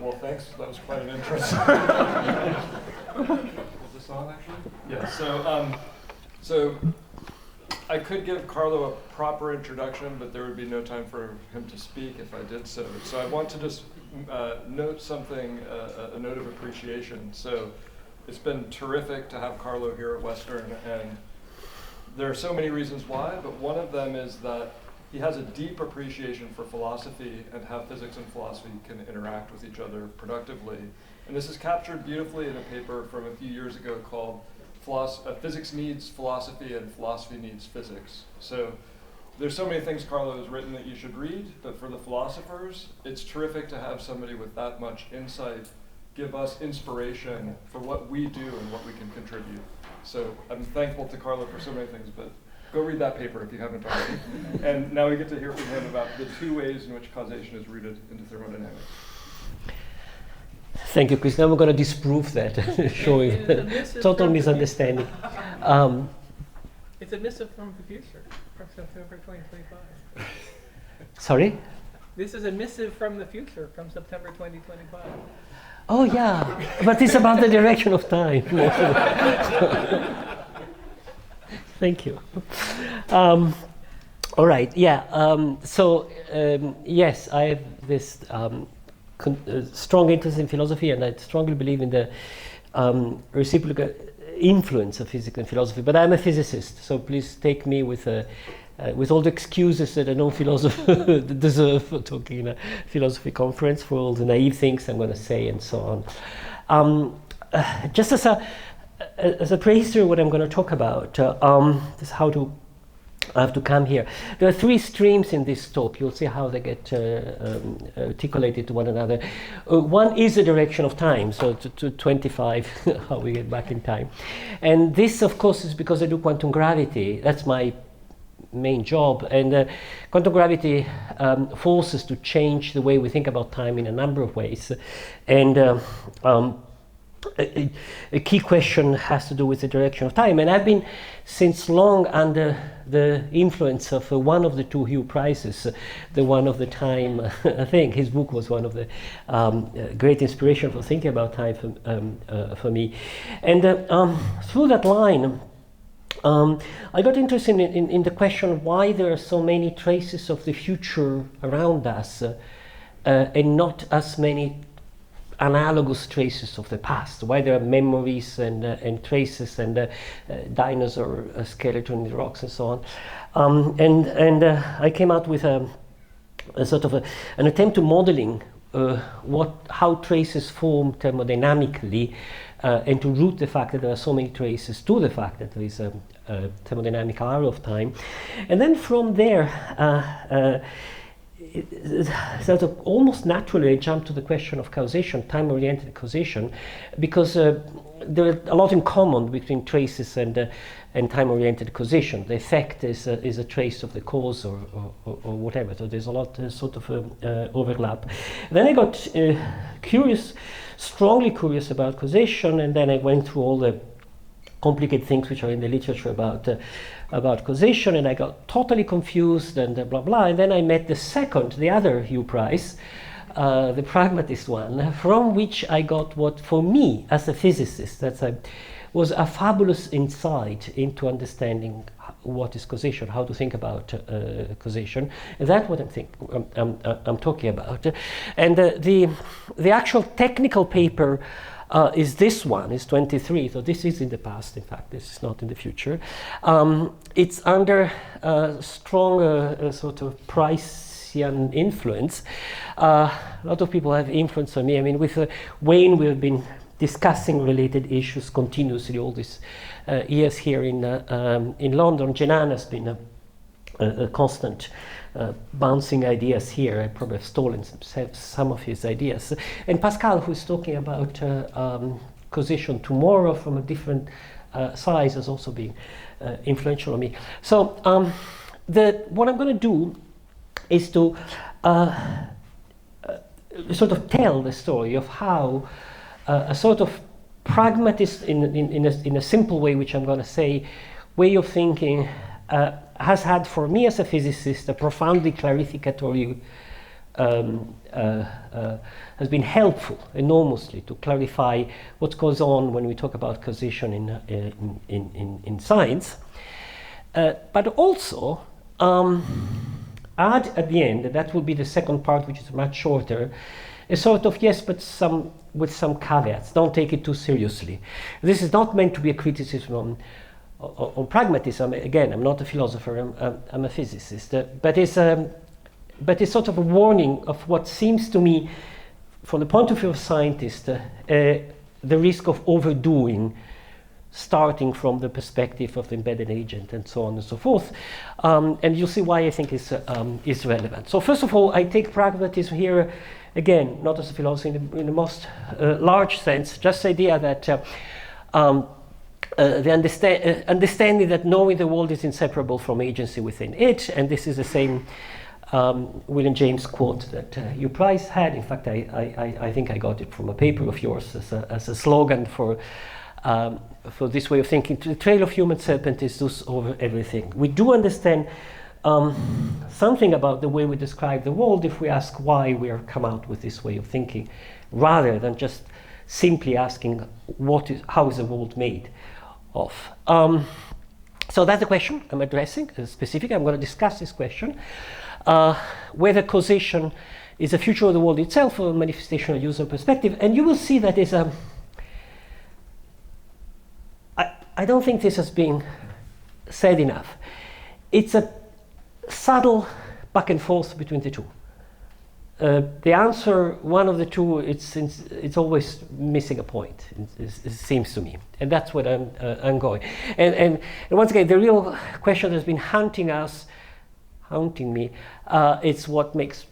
Well, thanks. That was quite an interest. Is this on, actually? Yeah. So I could give Carlo a proper introduction, but there would be no time for him to speak if I did so. So I want to just note something, a note of appreciation. So it's been terrific to have Carlo here at Western, and there are so many reasons why, but one of them is that he has a deep appreciation for philosophy and how physics and philosophy can interact with each other productively. And this is captured beautifully in a paper from a few years ago called Physics Needs Philosophy and Philosophy Needs Physics. So there's so many things Carlo has written that you should read, but for the philosophers, it's terrific to have somebody with that much insight give us inspiration for what we do and what we can contribute. So I'm thankful to Carlo for so many things, but go read that paper if you haven't already. And now we get to hear from him about the two ways in which causation is rooted into thermodynamics. Thank you, Chris. Now we're going to disprove that, showing total misunderstanding. It's a missive from the future, from September 2025. Sorry? This is a missive from the future, from September 2025. Oh, yeah, but it's about the direction of time. Thank you. All right, yeah. Yes, I have this strong interest in philosophy, and I strongly believe in the reciprocal influence of physics and philosophy. But I'm a physicist, so please take me with all the excuses that a non-philosopher deserve for talking in a philosophy conference, for all the naive things I'm going to say, and so on. Just as a prehistory, what I'm going to talk about is how to. I have to come here. There are three streams in this talk. You'll see how they get articulated to one another. One is the direction of time, so to 25, how we get back in time. And this, of course, is because I do quantum gravity. That's my main job. And quantum gravity forces to change the way we think about time in a number of ways. And a key question has to do with the direction of time, and I've been since long under the influence of one of the two Hugh Prizes, the one of the time. I think his book was one of the great inspiration for thinking about time for me, and through that line I got interested in the question why there are so many traces of the future around us and not as many analogous traces of the past, why there are memories and traces and dinosaur skeleton in the rocks and so on. I came out with a sort of an attempt to modeling how traces form thermodynamically and to root the fact that there are so many traces to the fact that there is a thermodynamic arrow of time. And then from there, sort of almost naturally I jumped to the question of causation, time-oriented causation, because there are a lot in common between traces and time-oriented causation. The effect is a trace of the cause or whatever, so there's a lot sort of overlap. Then I got strongly curious about causation, and then I went through all the complicated things which are in the literature about causation, and I got totally confused and blah blah. And then I met the other Hugh Prize, the pragmatist one, from which I got what, for me as a physicist, was a fabulous insight into understanding what is causation, how to think about causation. And that's what I'm talking about. And the actual technical paper is this one, is 23, so this is in the past, in fact, this is not in the future. It's under strong sort of Pricean influence. A lot of people have influence on me. I mean, with Wayne, we've been discussing related issues continuously all these years here in London. Jenan has been a constant bouncing ideas here. I probably have stolen some of his ideas. And Pascal, who is talking about causation tomorrow from a different size, has also been influential on me. So what I'm going to do is to sort of tell the story of how a sort of pragmatist, in a simple way, which I'm going to say, way of thinking has had for me as a physicist a profoundly clarificatory has been helpful enormously to clarify what goes on when we talk about causation in science. But also add at the end, and that will be the second part, which is much shorter, a sort of yes, but with some caveats. Don't take it too seriously. This is not meant to be a criticism on pragmatism. Again, I'm not a philosopher. I'm a physicist. But it's sort of a warning of what seems to me, from the point of view of scientists, the risk of overdoing, starting from the perspective of the embedded agent and so on and so forth. And you'll see why I think is relevant. So first of all, I take pragmatism here, again, not as a philosophy in the most large sense, just the idea that the understanding that knowing the world is inseparable from agency within it, and this is the same William James quote that you Price had. In fact, I think I got it from a paper of yours as a slogan for this way of thinking. The trail of human serpent is thus over everything. We do understand something about the way we describe the world if we ask why we are come out with this way of thinking, rather than just simply asking how is the world made of. So that's the question I'm addressing, specific. I'm going to discuss this question, whether causation is a feature of the world itself or a manifestation of user perspective. And you will see that is a I don't think this has been said enough. It's a subtle back and forth between the two. The answer, one of the two, it's always missing a point, it seems to me. And that's what I'm going. And once again, the real question that's been haunting me, it's what makes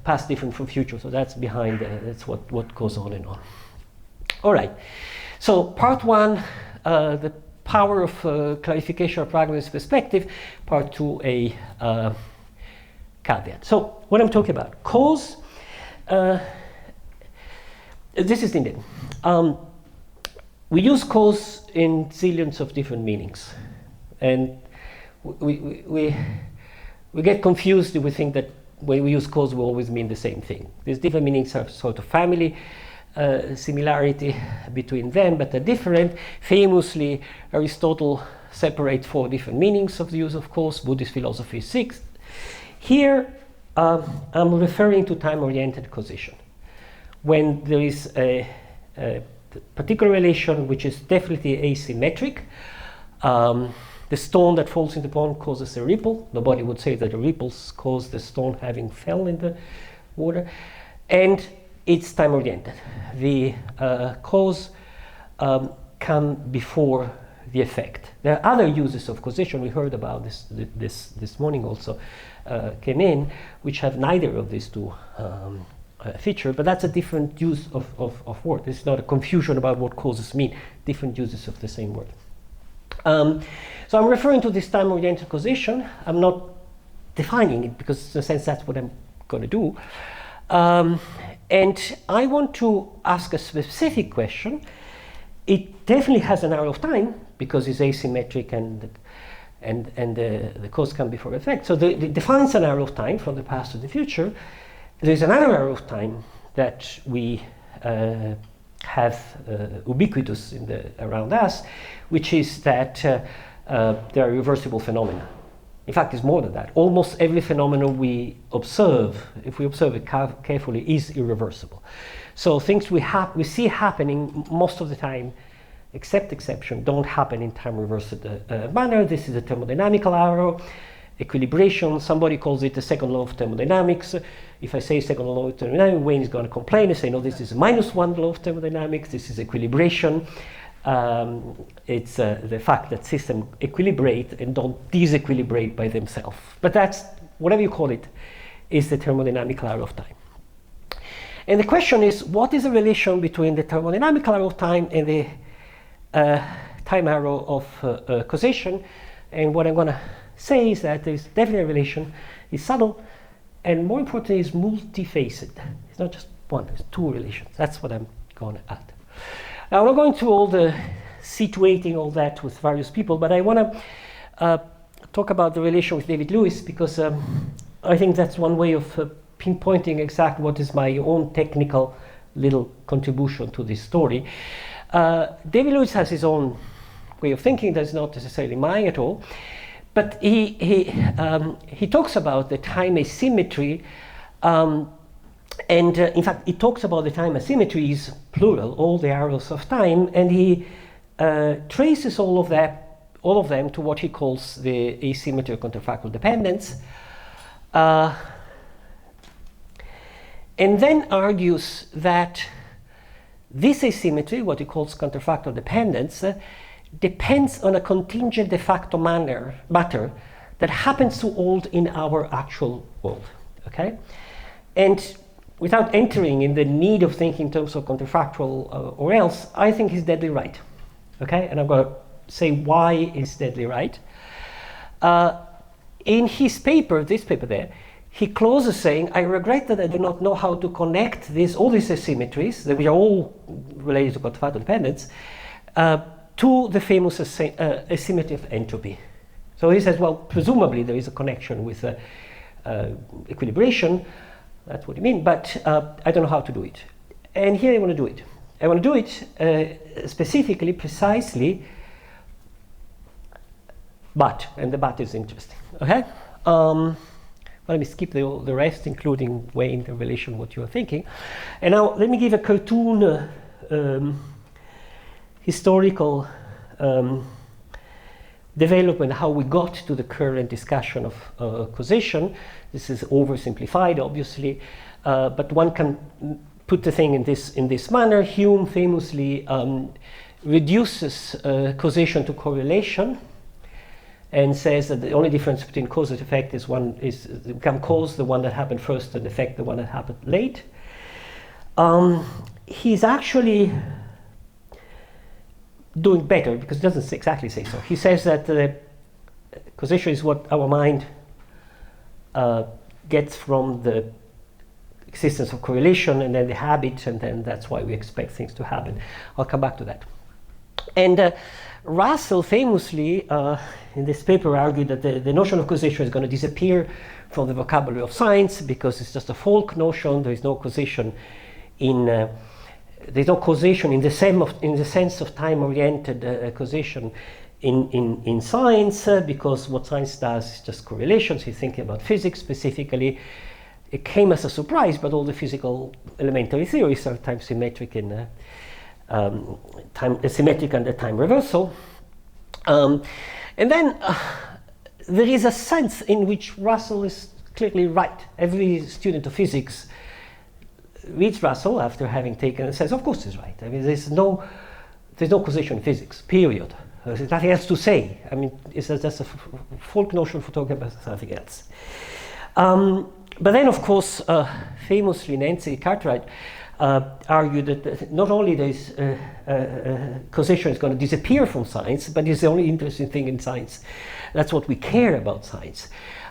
past different from future. So that's behind, that's what goes on and on. All right. So part one, the power of clarification of pragmatism perspective. Part two, a caveat. So what I'm talking about, cause, this is needed. We use cause in zillions of different meanings. And we get confused if we think that when we use cause, we always mean the same thing. These different meanings are sort of family similarity between them, but they're different. Famously, Aristotle separates 4 different meanings of the use of cause. Buddhist philosophy 6. Here, I'm referring to time-oriented causation. When there is a particular relation which is definitely asymmetric, the stone that falls in the pond causes a ripple. Nobody would say that the ripples cause the stone having fell in the water. And it's time-oriented. The cause come before the effect. There are other uses of causation. We heard about this morning also came in, which have neither of these two features, but that's a different use of word. It's not a confusion about what causes mean, different uses of the same word. So I'm referring to this time-oriented causation. I'm not defining it because in a sense that's what I'm going to do. And I want to ask a specific question. It definitely has an arrow of time because it's asymmetric and the cause come before effect. So it defines an arrow of time from the past to the future. There's another arrow of time that we have ubiquitous around us, which is that there are reversible phenomena. In fact, it's more than that. Almost every phenomenon we observe, if we observe it carefully, is irreversible. So things we see happening most of the time, except exception, don't happen in time-reversible manner. This is a thermodynamical arrow. Equilibration, somebody calls it the second law of thermodynamics. If I say second law of thermodynamics, Wayne is going to complain and say, no, this is -1 law of thermodynamics. This is equilibration. It's the fact that systems equilibrate and don't disequilibrate by themselves. But that's, whatever you call it, is the thermodynamical arrow of time. And the question is, what is the relation between the thermodynamical arrow of time and the time arrow of causation? And what I'm going to say is that there's definitely a relation. It's subtle, and more importantly, it's multifaceted. It's not just one, it's 2 relations. That's what I'm going to add. Now, I'm not going through all the situating all that with various people, but I want to talk about the relation with David Lewis because I think that's one way of pinpointing exactly what is my own technical little contribution to this story. David Lewis has his own way of thinking that's not necessarily mine at all, but he talks about the time asymmetry, and in fact he talks about the time asymmetry is plural, all the arrows of time, and he traces all of them to what he calls the asymmetry of counterfactual dependence, and then argues that this asymmetry, what he calls counterfactual dependence, depends on a contingent de facto matter that happens to hold in our actual world. Okay, and without entering in the need of thinking in terms of counterfactual or else, I think he's deadly right. Okay, and I'm going to say why he's deadly right. In his paper, this paper there, he closes saying, I regret that I do not know how to connect all these asymmetries, that we are all related to counterfactual dependence, to the famous asymmetry of entropy. So he says, well, presumably there is a connection with equilibration, that's what you mean, but I don't know how to do it. And here I want to do it. I want to do it specifically, precisely, and the but is interesting, okay? Let me skip the rest, including weighing the relation what you are thinking. And now let me give a cartoon historical development, how we got to the current discussion of causation. This is oversimplified, obviously, but one can put the thing in this manner. Hume famously reduces causation to correlation, and says that the only difference between cause and effect is can cause the one that happened first and effect the one that happened late. He's actually doing better because he doesn't exactly say so. He says that causation is what our mind gets from the existence of correlation and then the habit, and then that's why we expect things to happen. I'll come back to that. And Russell famously, in this paper, argued that the notion of causation is going to disappear from the vocabulary of science because it's just a folk notion. There is no causation in the sense of time-oriented causation in science, because what science does is just correlations. He's thinking about physics specifically. It came as a surprise, but all the physical elementary theories are time-symmetric in symmetric under time reversal. And then there is a sense in which Russell is clearly right. Every student of physics reads Russell after having taken and says, of course he's right. I mean, there's no causation in physics, period. There's nothing else to say. I mean, it's just a folk notion for talking about something else. But then, of course, famously Nancy Cartwright argued that not only there's causation is going to disappear from science, but it's the only interesting thing in science. That's what we care about science.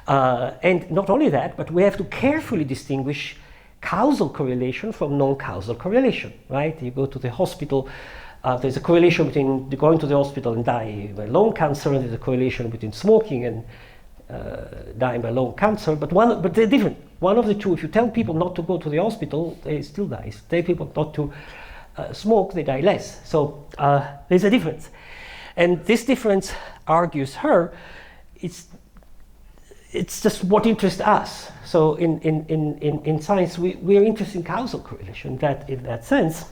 And not only that, but we have to carefully distinguish causal correlation from non-causal correlation, right? You go to the hospital, there's a correlation between going to the hospital and dying by lung cancer, and there's a correlation between smoking and dying by lung cancer, but they're different. One of the two, if you tell people not to go to the hospital, they still die. If you tell people not to smoke, they die less. So there's a difference. And this difference, argues her, it's just what interests us. So in science, we are interested in causal correlation in that sense.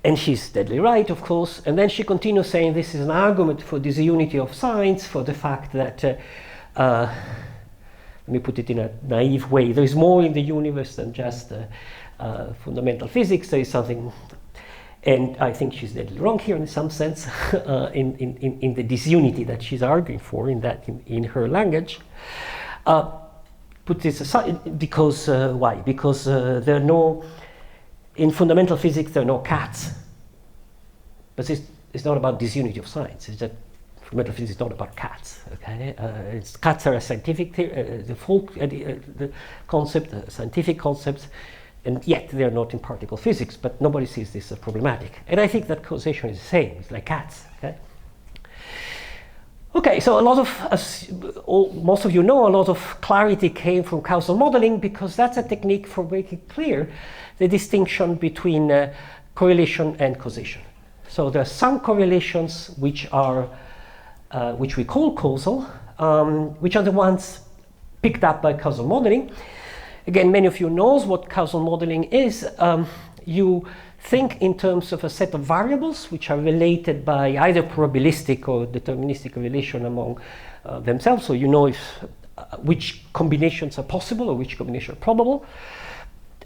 And she's deadly right, of course. And then she continues saying this is an argument for disunity of science, for the fact that, let me put it in a naive way, there is more in the universe than just fundamental physics. There is something, and I think she's deadly wrong here in some sense, in the disunity that she's arguing for in her language. Put this aside, because why? Because there are no, in fundamental physics, there are no cats. But it's not about disunity of science. It's that fundamental physics is not about cats. Okay, cats are a scientific the folk the concept, scientific concepts, and yet they are not in particle physics. But nobody sees this as problematic. And I think that causation is the same. It's like cats. Okay. Okay, so a lot of, most of you know, a lot of clarity came from causal modeling because that's a technique for making clear the distinction between correlation and causation. So there are some correlations which we call causal, which are the ones picked up by causal modeling. Again, many of you knows what causal modeling is. You think in terms of a set of variables which are related by either probabilistic or deterministic relation among themselves, so you know if which combinations are possible or which combinations are probable.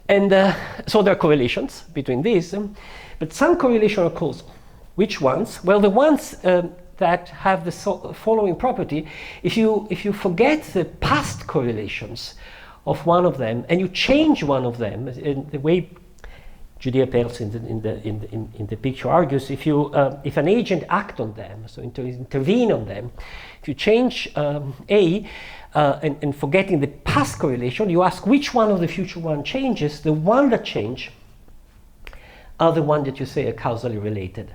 And so there are correlations between these, but some correlations are causal. Which ones? Well, the ones that have the following property: if you forget the past correlations of one of them and you change one of them, in the way Judea Peirce in the picture argues, if an agent acts on them, so intervene on them, if you change A and forgetting the past correlation, you ask which one of the future one changes. The one that change are the one that you say are causally related.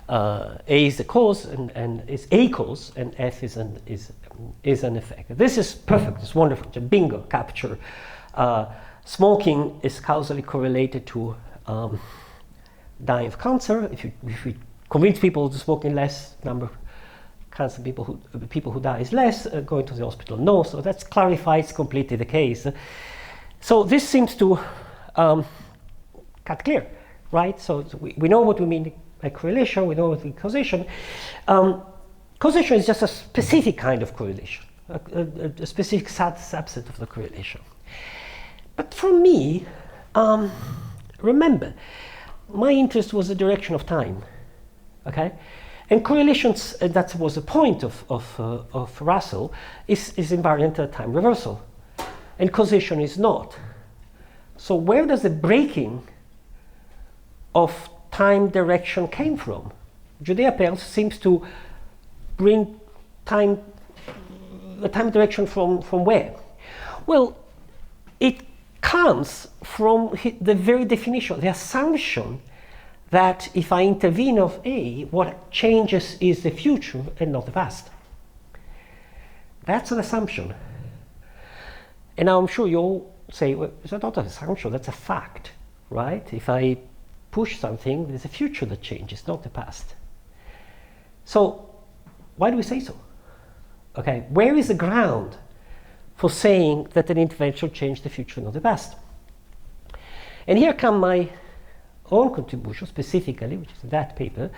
A is the cause and is a cause, and F is an effect. This is perfect. It's wonderful. It's a bingo capture. Smoking is causally correlated to dying of cancer. If we convince people to smoking less, number of cancer people who die is less. Going to the hospital, no. So that clarifies completely the case. So this seems to cut clear, right? So we know what we mean by correlation. We know what we mean causation. Causation is just a specific kind of correlation, a specific subset of the correlation. But for me, remember, my interest was the direction of time, okay? And correlations, that was the point of Russell, is invariant time reversal. And causation is not. So where does the breaking of time direction came from? Judea Peirce seems to bring the time direction from where? Well, it comes from the very definition, the assumption that if I intervene of A, what changes is the future and not the past. That's an assumption. And now I'm sure you'll say, well, it's not an assumption, that's a fact, right? If I push something, there's a future that changes, not the past. So why do we say so? Okay, where is the ground for saying that an intervention changed the future, not the past? And here come my own contribution specifically, which is in that paper,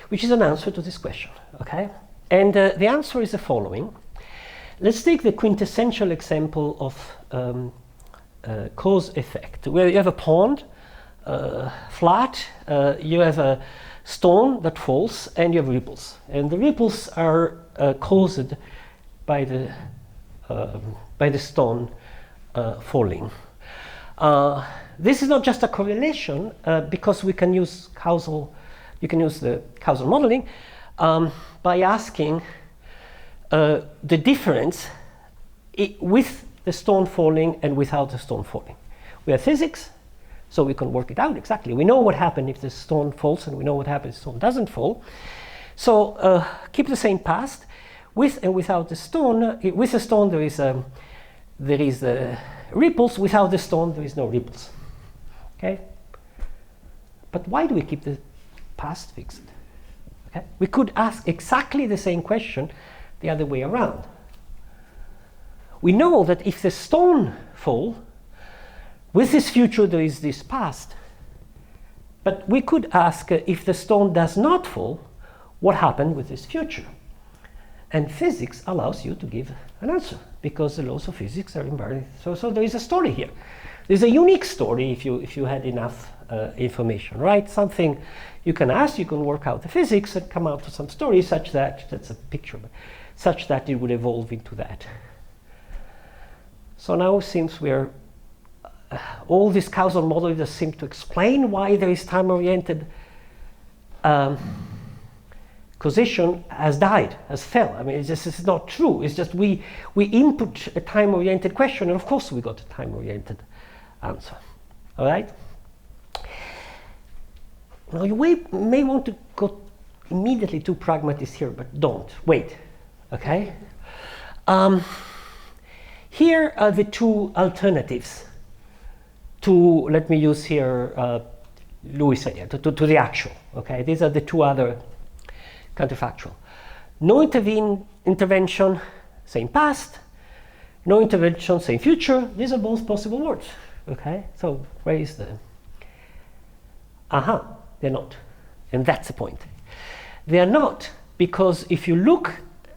which is an answer to this question, okay? And the answer is the following. Let's take the quintessential example of cause effect, where you have a pond, flat, you have a stone that falls, and you have ripples. And the ripples are caused by the stone falling. This is not just a correlation, because we can use you can use the causal modeling by asking the difference with the stone falling and without the stone falling. We have physics, so we can work it out exactly. We know what happens if the stone falls, and we know what happens if the stone doesn't fall. So keep the same past. With and without the stone, with the stone there is ripples. Without the stone there is no ripples. Okay. But why do we keep the past fixed? Okay. We could ask exactly the same question the other way around. We know that if the stone falls, with this future there is this past. But we could ask if the stone does not fall, what happened with this future? And physics allows you to give an answer because the laws of physics are invariant. So there is a story here. There's a unique story if you had enough information, right? Something you can ask, you can work out the physics and come out with some story such that, that's a picture, but such that it would evolve into that. So now since we're, all this causal model just seem to explain why there is time-oriented causation has died, has fell. I mean, it's not true. It's just we input a time-oriented question, and of course we got a time-oriented answer. All right? Now you may want to go immediately to pragmatist here, but don't. Wait. Okay? Here are the two alternatives to, let me use here Lewis' idea, to the actual. Okay? These are the two other counterfactual. No intervention, same past. No intervention, same future. These are both possible words. Okay? So where is the... they're not. And that's the point. They are not because if you look,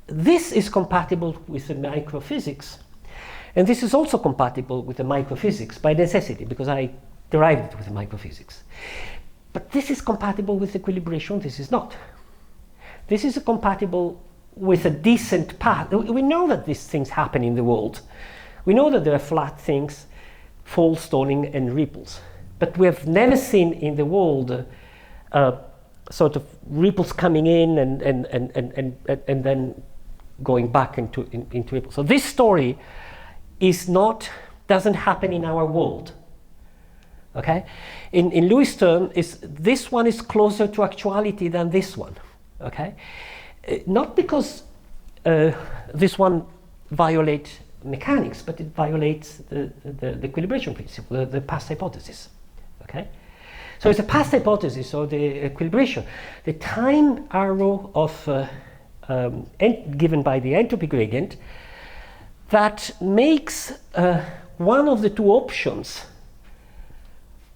this is compatible with the microphysics, and this is also compatible with the microphysics by necessity, because I derived it with the microphysics. But this is compatible with equilibration, this is not. This is compatible with a decent path. We know that these things happen in the world. We know that there are flat things, fall, stalling, and ripples. But we have never seen in the world sort of ripples coming in and then going back into ripples. So this story doesn't happen in our world. Okay? In Lewis' term, this one is closer to actuality than this one. Okay? Not because this one violates mechanics, but it violates the equilibration principle, the past hypothesis. Okay? So it's a past hypothesis, or the equilibration. The time arrow of given by the entropy gradient that makes one of the two options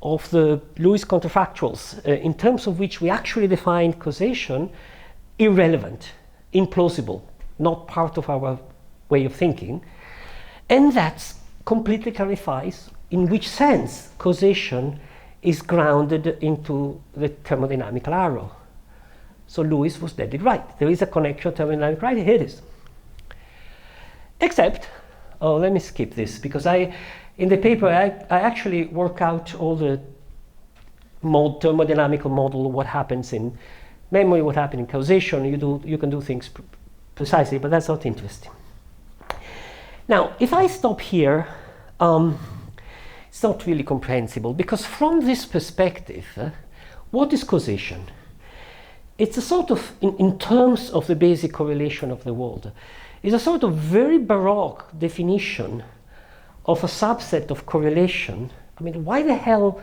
of the Lewis counterfactuals, in terms of which we actually define causation, irrelevant, implausible, not part of our way of thinking. And that completely clarifies in which sense causation is grounded into the thermodynamical arrow. So Lewis was dead right. There is a connection thermodynamic right. Here it is. Except, let me skip this, because in the paper I actually work out all the thermodynamical model, what happens in memory, what happens in causation. You can do things precisely, but that's not interesting. Now, if I stop here, it's not really comprehensible, because from this perspective, what is causation? It's a sort of, in terms of the basic correlation of the world, is a sort of very baroque definition of a subset of correlation. I mean, why the hell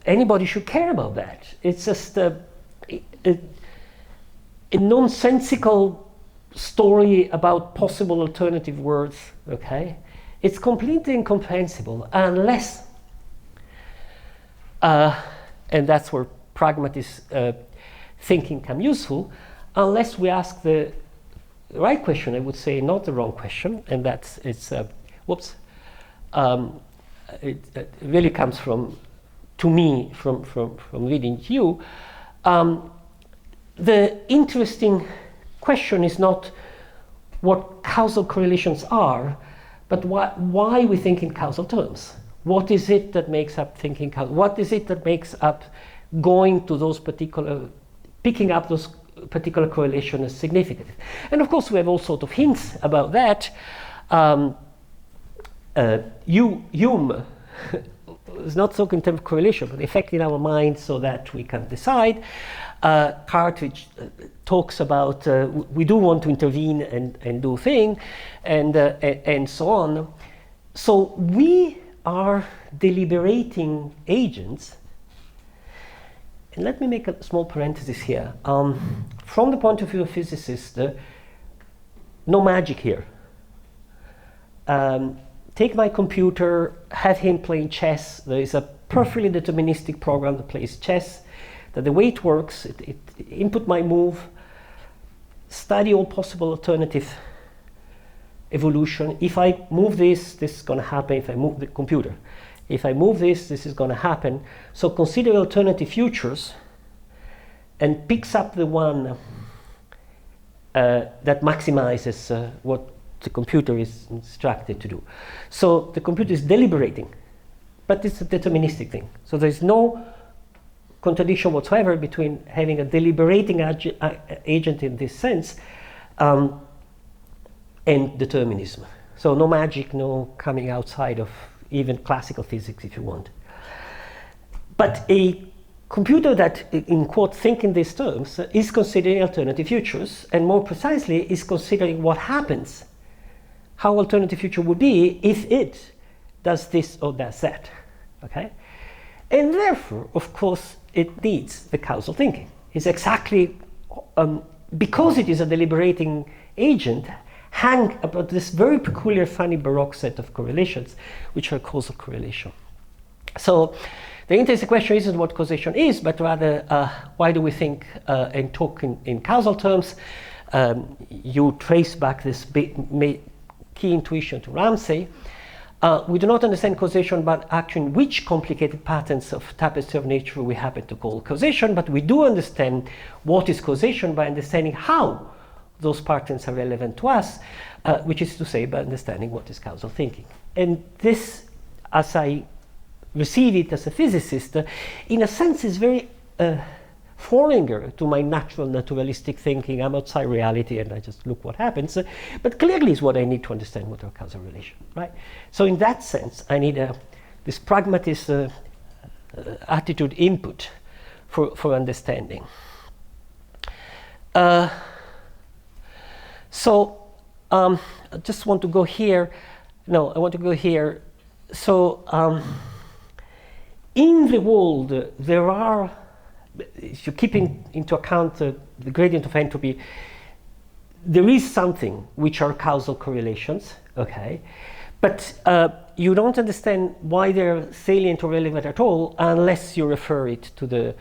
anybody should care about that? It's just a nonsensical story about possible alternative words, okay? It's completely incomprehensible unless, and that's where pragmatist thinking can be useful, unless we ask the right question, I would say, not the wrong question, and it really comes from reading you. The interesting question is not what causal correlations are, but why we think in causal terms. What is it that makes up thinking causal? What is it that makes up going to those picking up those particular correlation as significant? And of course we have all sorts of hints about that. Hume is not so in terms of correlation, but effect in our mind so that we can decide. Cartridge talks about we do want to intervene and do thing, and so on. So we are deliberating agents. And let me make a small parenthesis here. From the point of view of physicists, no magic here. Take my computer, have him playing chess. There is a perfectly deterministic program that plays chess, that the way it works, it input my move, study all possible alternative evolution. If I move this is going to happen. If I move the computer. If I move this is going to happen. So consider alternative futures and picks up the one that maximizes what the computer is instructed to do. So the computer is deliberating, but it's a deterministic thing. So there's no contradiction whatsoever between having a deliberating agent in this sense and determinism. So no magic, no coming outside of even classical physics, if you want. But a computer that, in quote, think in these terms, is considering alternative futures, and more precisely is considering what happens, how alternative future would be if it does this or does that, okay? And therefore, of course, it needs the causal thinking. It's exactly, because it is a deliberating agent, hang about this very peculiar, funny Baroque set of correlations, which are causal correlation. So the interesting question isn't what causation is, but rather why do we think and talk in causal terms? You trace back this key intuition to Ramsey. We do not understand causation, but actually which complicated patterns of tapestry of nature we happen to call causation, but we do understand what is causation by understanding how those patterns are relevant to us, which is to say by understanding what is causal thinking. And this, as I receive it as a physicist, in a sense is very foreigner to my naturalistic thinking. I'm outside reality and I just look what happens, but clearly is what I need to understand what are causal relation, right? So in that sense, I need this pragmatist attitude input for understanding. So I just want to go here. No, I want to go here. So in the world, there are, if you keep into account the gradient of entropy, there is something which are causal correlations, okay? But you don't understand why they're salient or relevant at all unless you refer it to the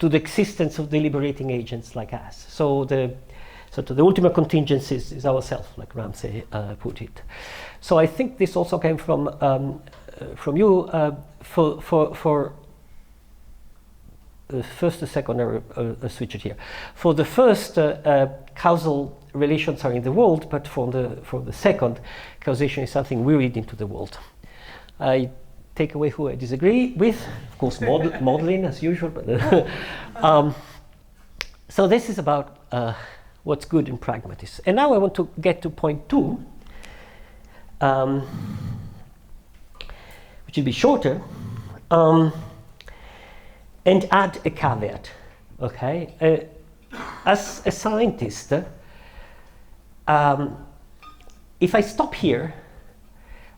existence of deliberating agents like us. So to the ultimate contingencies is ourself, like Ramsey put it. So I think this also came from you for the first, the second, I'll switch it here. For the first, causal relations are in the world, but for the second, causation is something we read into the world. I take away who I disagree with, of course, modeling as usual. But so this is about what's good in pragmatism. And now I want to get to point 2, which will be shorter, and add a caveat, okay? As a scientist, if I stop here,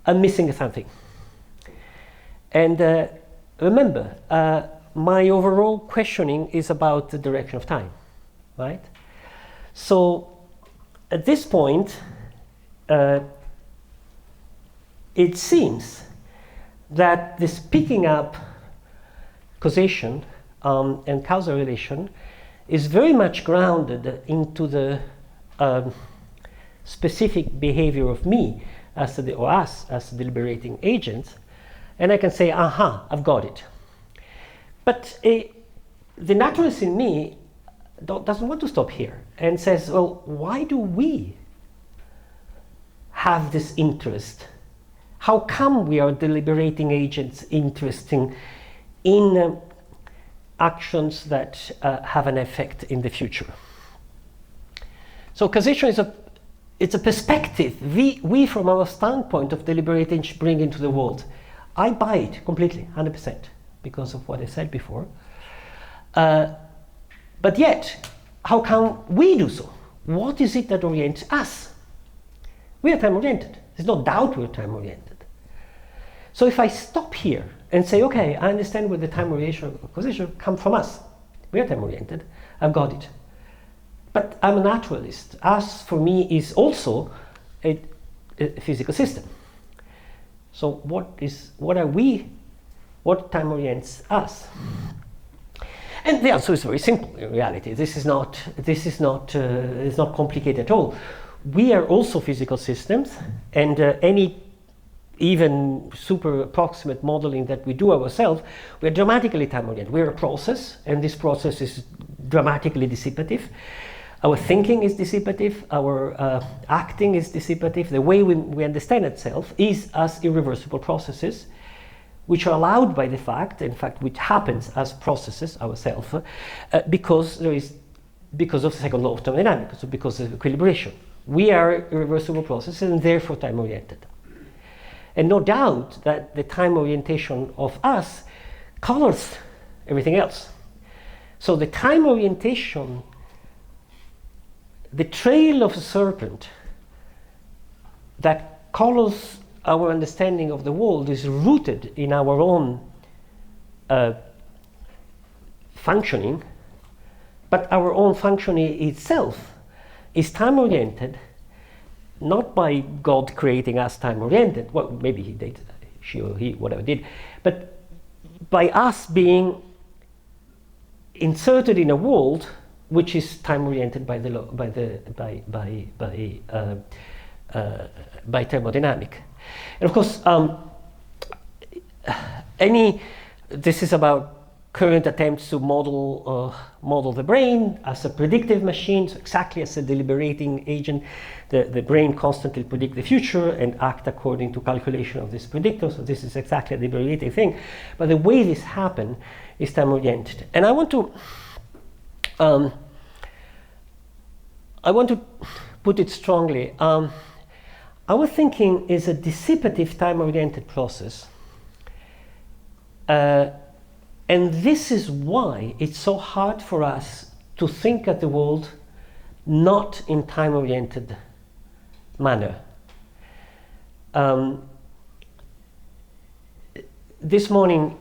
I'm missing something. And remember, my overall questioning is about the direction of time, right? So at this point, it seems that this picking up causation and causal relation is very much grounded into the specific behavior of me as or us as deliberating agents, and I can say, aha, I've got it. But the naturalist in me doesn't want to stop here and says, well, why do we have this interest? How come we are deliberating agents interesting in actions that have an effect in the future? So causation is it's a perspective we from our standpoint of deliberating bring into the world. I buy it completely, 100%, because of what I said before. But yet, how can we do so? What is it that orients us? We are time-oriented. There's no doubt we're time-oriented. So if I stop here and say, okay, I understand where the time orientation of causation come from us. We are time-oriented. I've got it. But I'm a naturalist. Us, for me, is also a physical system. So what are we? What time orients us? And the answer is very simple. In reality, this is not complicated at all. We are also physical systems, and any even super approximate modeling that we do ourselves, we're dramatically time-oriented. We're a process, and this process is dramatically dissipative. Our thinking is dissipative, our acting is dissipative. The way we understand itself is as irreversible processes, which are allowed by the fact, in fact, which happens as processes ourselves, because of the second law of thermodynamics, so because of equilibration. We are irreversible processes and therefore time-oriented. And no doubt that the time orientation of us colors everything else. So the time orientation, the trail of a serpent that colors our understanding of the world is rooted in our own functioning, but our own functioning itself is time-oriented, not by God creating us time-oriented, well, maybe he did, she or he, whatever did, but by us being inserted in a world which is time-oriented by thermodynamic. And of course, this is about current attempts to model the brain as a predictive machine, so exactly as a deliberating agent. The brain constantly predicts the future and act according to calculation of this predictor. So this is exactly a deliberating thing. But the way this happens is time-oriented. And I want to put it strongly. Our thinking is a dissipative time-oriented process. And this is why it's so hard for us to think of the world not in time-oriented manner. This morning,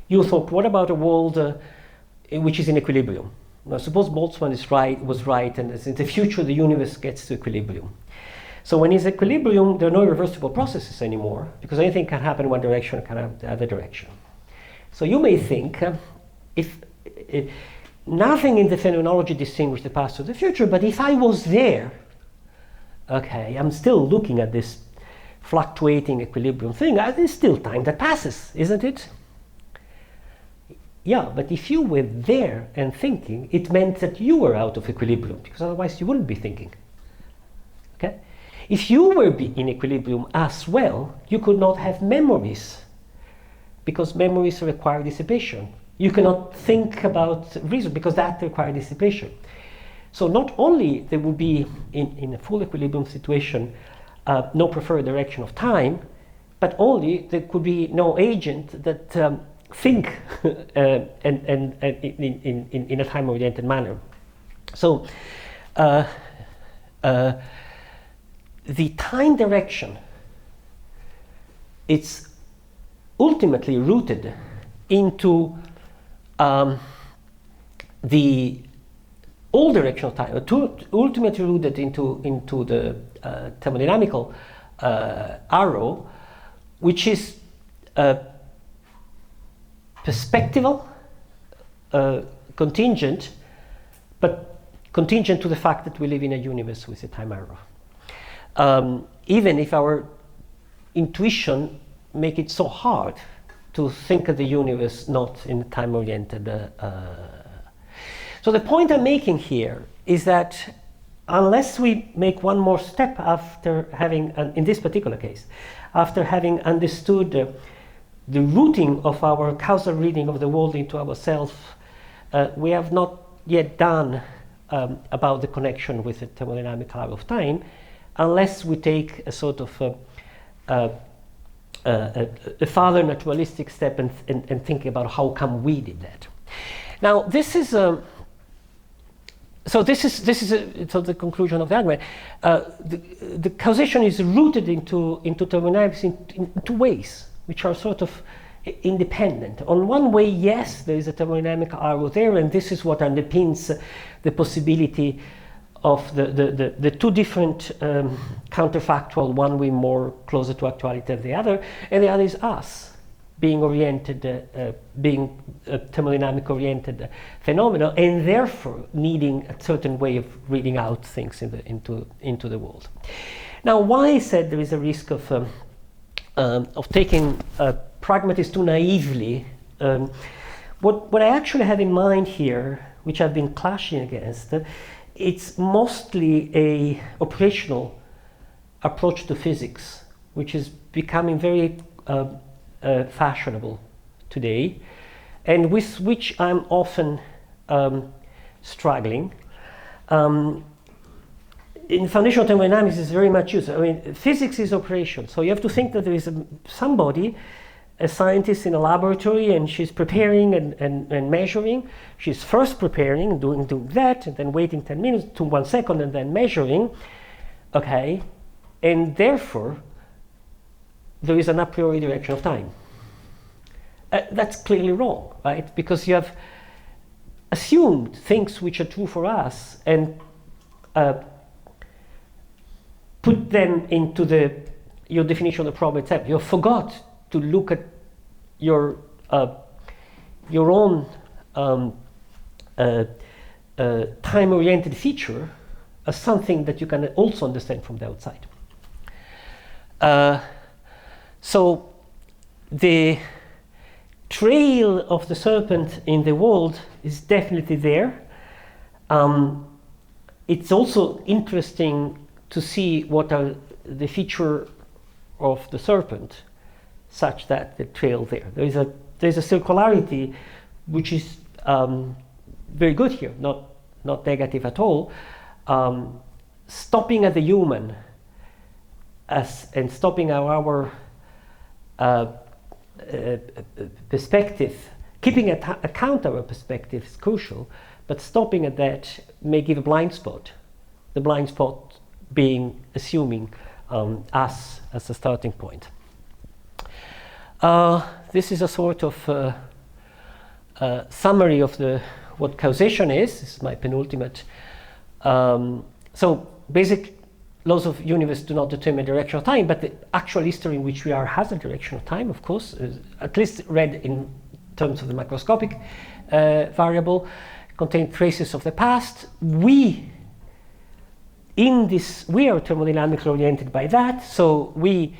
you thought, what about a world which is in equilibrium? Now, suppose Boltzmann was right, and in the future the universe gets to equilibrium. So when it's equilibrium, there are no irreversible processes anymore, because anything can happen in one direction, can happen in the other direction. So you may think, if nothing in the phenomenology distinguishes the past from the future, but if I was there, okay, I'm still looking at this fluctuating equilibrium thing, there's still time that passes, isn't it? Yeah, but if you were there and thinking, it meant that you were out of equilibrium, because otherwise you wouldn't be thinking. Okay? If you were in equilibrium as well, you could not have memories, because memories require dissipation. You cannot think about reason, because that requires dissipation. So not only there would be, in a full equilibrium situation, no preferred direction of time, but only there could be no agent that think in a time-oriented manner. So the time direction, it's ultimately rooted into the all directional time, ultimately rooted into the thermodynamical arrow, which is perspectival, contingent, but contingent to the fact that we live in a universe with a time arrow. Even if our intuition make it so hard to think of the universe not in a time-oriented. So the point I'm making here is that unless we make one more step after having, in this particular case, after having understood the rooting of our causal reading of the world into ourselves, we have not yet done about the connection with the thermodynamic arrow of time, unless we take a sort of a further naturalistic step and think about how come we did that. Now this is so this is the conclusion of the argument. The causation is rooted into thermodynamics in two ways, which are sort of independent. On one way, yes, there is a thermodynamic arrow there, and this is what underpins the possibility of the two different counterfactual, one way more closer to actuality than the other, and the other is us being oriented, being a thermodynamic oriented phenomenon, and therefore needing a certain way of reading out things into the world. Now, why I said there is a risk of taking pragmatists too naively, what I actually have in mind here, which I've been clashing against, it's mostly a operational approach to physics, which is becoming very fashionable today, and with which I'm often struggling. In foundational thermodynamics, is very much used. I mean, physics is operation, so you have to think that there is somebody a scientist in a laboratory and she's preparing and measuring. She's first preparing, doing that, and then waiting 10 minutes to 1 second and then measuring. Okay, and therefore there is an a priori direction of time. That's clearly wrong, right? Because you have assumed things which are true for us and put them into your definition of the problem itself. You forgot to look at your own time-oriented feature as something that you can also understand from the outside. So the trail of the serpent in the world is definitely there. It's also interesting to see what are the feature of the serpent such that the trail there. There's a circularity which is very good here, not negative at all. Stopping at the human and stopping our perspective, keeping account our perspective is crucial, but stopping at that may give a blind spot. The blind spot being assuming us as a starting point. This is a sort of summary of what causation is. This is my penultimate. So basic laws of universe do not determine the direction of time, but the actual history in which we are has a direction of time, of course, at least read in terms of the macroscopic variable, contain traces of the past. We are thermodynamically oriented by that, so we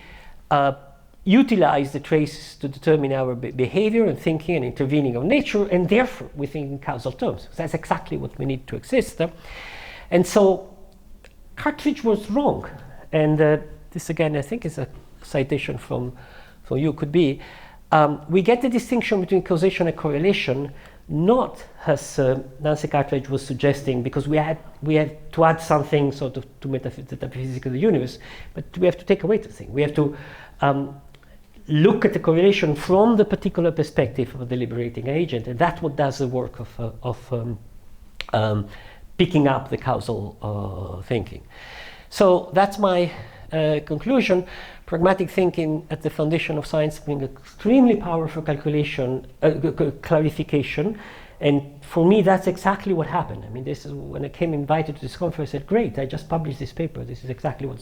utilize the traces to determine our behavior and thinking and intervening of nature, and therefore we think in causal terms. That's exactly what we need to exist. And so Cartridge was wrong, and this again I think is a citation from you, could be. We get the distinction between causation and correlation, not as Nancy Cartridge was suggesting, because we had to add something sort of to the metaphysics of the universe, but we have to take away the thing. We have to look at the correlation from the particular perspective of a deliberating agent, and that's what does the work of picking up the causal thinking. So that's my conclusion. Pragmatic thinking at the foundation of science brings extremely powerful clarification, and for me that's exactly what happened. I mean, this is when I came invited to this conference, I said, great, I just published this paper. This is exactly what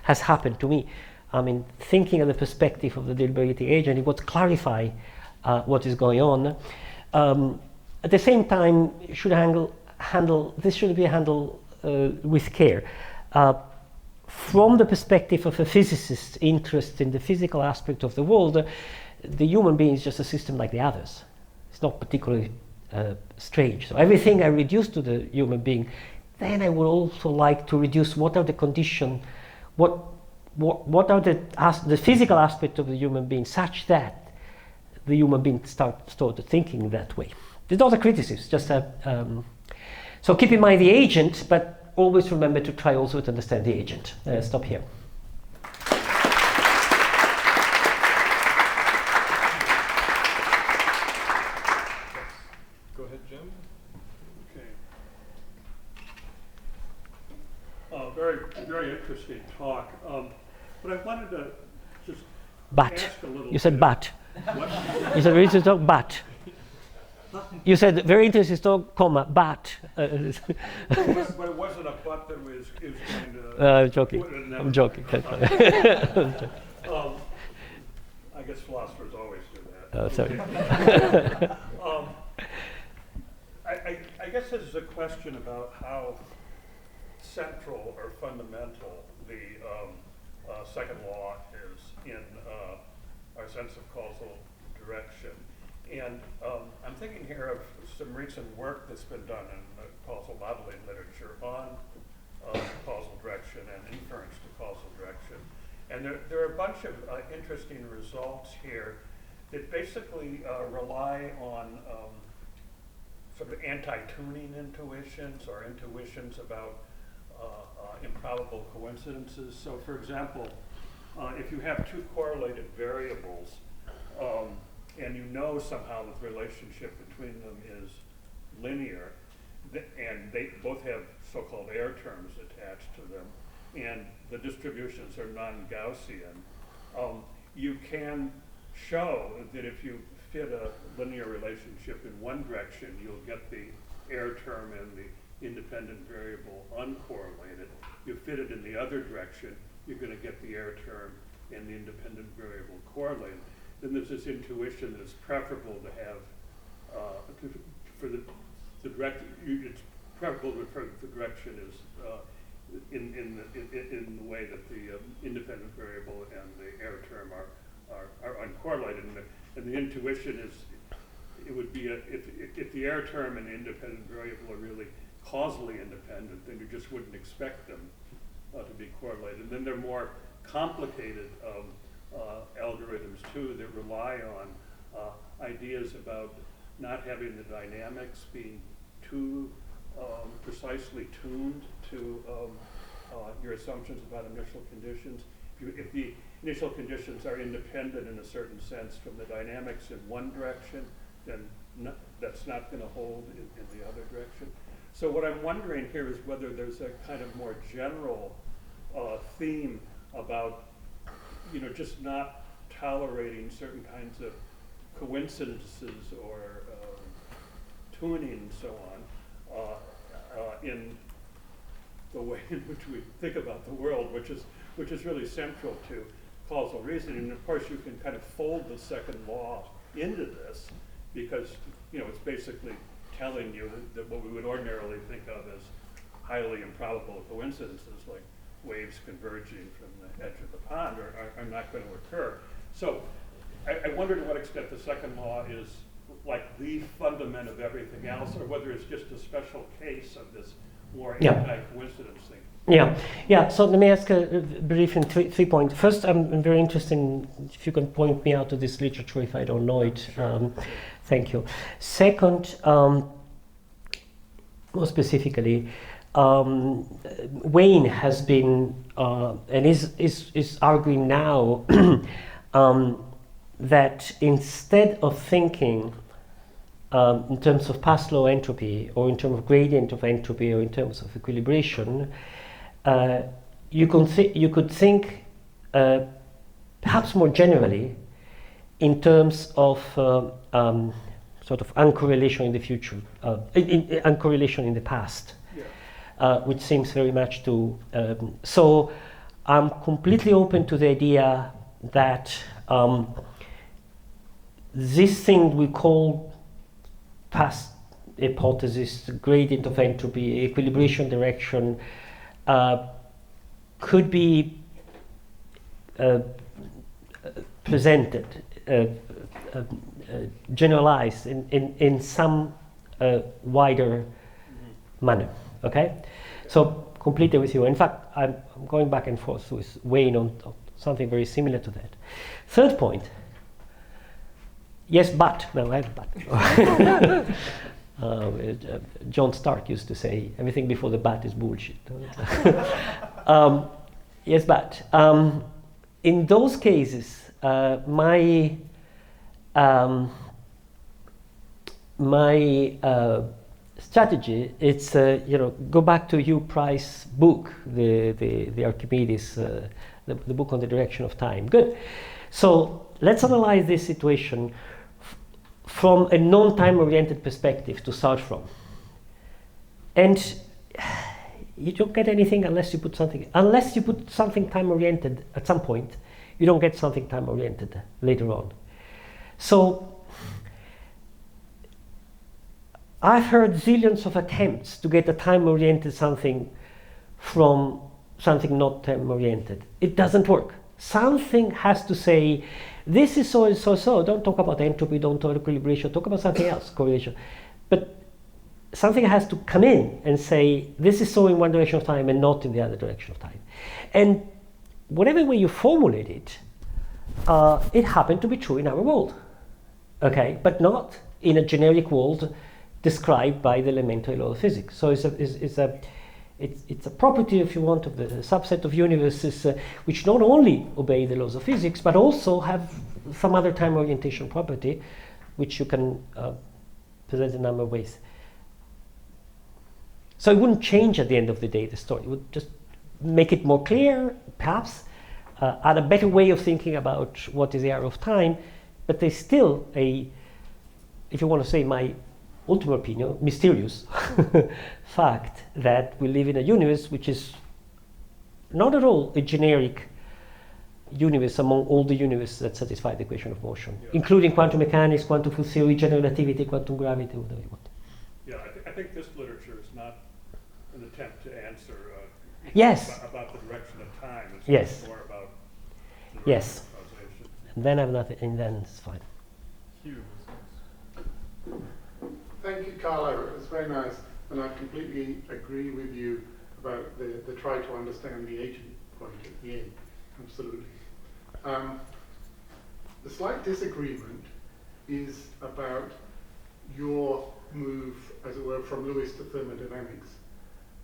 has happened to me. I mean, thinking of the perspective of the deliberating agent, it would clarify what is going on. At the same time, you should this should be handled with care. From the perspective of a physicist's interest in the physical aspect of the world, the human being is just a system like the others. It's not particularly strange. So everything I reduce to the human being, then I would also like to reduce what are the conditions, what are the physical aspect of the human being, such that the human being start thinking that way. There's not a criticism, just so keep in mind the agent, but always remember to try also to understand the agent. Stop here. Go ahead, Jim. Okay. Very, very interesting talk. But I wanted to just ask a little You said bit. but. What? You said very interesting talk, but. You said very interesting talk, comma, but. But it wasn't a but that was kind of. I'm joking. I'm joking. I guess philosophers always do that. Sorry. I guess this is a question about how central or fundamental the second law is in our sense of causal direction. And I'm thinking here of some recent work that's been done in the causal modeling literature on causal direction and inference to causal direction. And there are a bunch of interesting results here that basically rely on sort of anti-tuning intuitions or intuitions about improbable coincidences. So for example, if you have two correlated variables, and you know somehow that the relationship between them is linear, and they both have so-called air terms attached to them, and the distributions are non-Gaussian, you can show that if you fit a linear relationship in one direction, you'll get the air term and the independent variable uncorrelated. You fit it in the other direction, you're going to get the air term and the independent variable correlated. Then there's this intuition that it's preferable to have, for the direction, it's preferable to refer to the direction is in the way that the independent variable and the air term are uncorrelated. And the intuition is, it would be, if the air term and the independent variable are really causally independent, then you just wouldn't expect them to be correlated. And then there are more complicated algorithms too that rely on ideas about not having the dynamics being too precisely tuned to your assumptions about initial conditions. If the initial conditions are independent in a certain sense from the dynamics in one direction, then that's not going to hold in the other direction. So what I'm wondering here is whether there's a kind of more general theme about, just not tolerating certain kinds of coincidences or tuning and so on in the way in which we think about the world, which is really central to causal reasoning. And of course, you can kind of fold the second law into this because it's basically telling you that what we would ordinarily think of as highly improbable coincidences, like waves converging from the edge of the pond, are not going to occur. So I wonder to what extent the second law is like the fundament of everything else, or whether it's just a special case of this more anti-coincidence thing. Yeah. So let me ask a brief in three points. First, I'm very interested in if you can point me out to this literature if I don't know it. Sure. Thank you. Second, more specifically, Wayne has been and is arguing now that instead of thinking in terms of pass law entropy, or in terms of gradient of entropy, or in terms of equilibration, you could think perhaps more generally in terms of sort of uncorrelation in the future, uncorrelation in the past, which seems very much to. So I'm completely open to the idea that this thing we call past hypothesis, gradient of entropy, equilibration direction, could be presented, generalized in some wider manner. Okay, so completely with you. In fact, I'm going back and forth with Wayne on something very similar to that. Third point. Yes, but. No, I have but. John Stark used to say, everything before the but is bullshit. Yes, but. In those cases, my strategy, it's go back to Hugh Price's book, the Archimedes, the book on the direction of time. Good. So let's analyze this situation from a non-time oriented perspective to start from. And you don't get anything unless you put something time oriented at some point. You don't get something time oriented later on. So I've heard zillions of attempts to get a time oriented something from something not time oriented. It doesn't work. Something has to say, this is so and so so. Don't talk about entropy, don't talk about equilibration, talk about something else, correlation. But something has to come in and say, this is so in one direction of time and not in the other direction of time. And whatever way you formulate it, it happened to be true in our world. Okay, but not in a generic world described by the elementary law of physics. So it's a property, if you want, of the subset of universes which not only obey the laws of physics, but also have some other time orientation property, which you can present a number of ways. So it wouldn't change at the end of the day the story. It would just make it more clear, perhaps, add a better way of thinking about what is the arrow of time, but there's still a, if you want to say my ultimate opinion, mysterious fact that we live in a universe which is not at all a generic universe among all the universes that satisfy the equation of motion, including quantum mechanics, quantum field theory, general relativity, quantum gravity, whatever you want. Yeah, I think this literature is not an attempt to answer yes. about the direction of time. It's yes. more about the direction yes. of causation. And then I'm nothing, and then it's fine. Hugh. Thank you, Carlo. It's very nice, and I completely agree with you about the try to understand the agent point at the end. Absolutely. The slight disagreement is about your move, as it were, from Lewis to thermodynamics.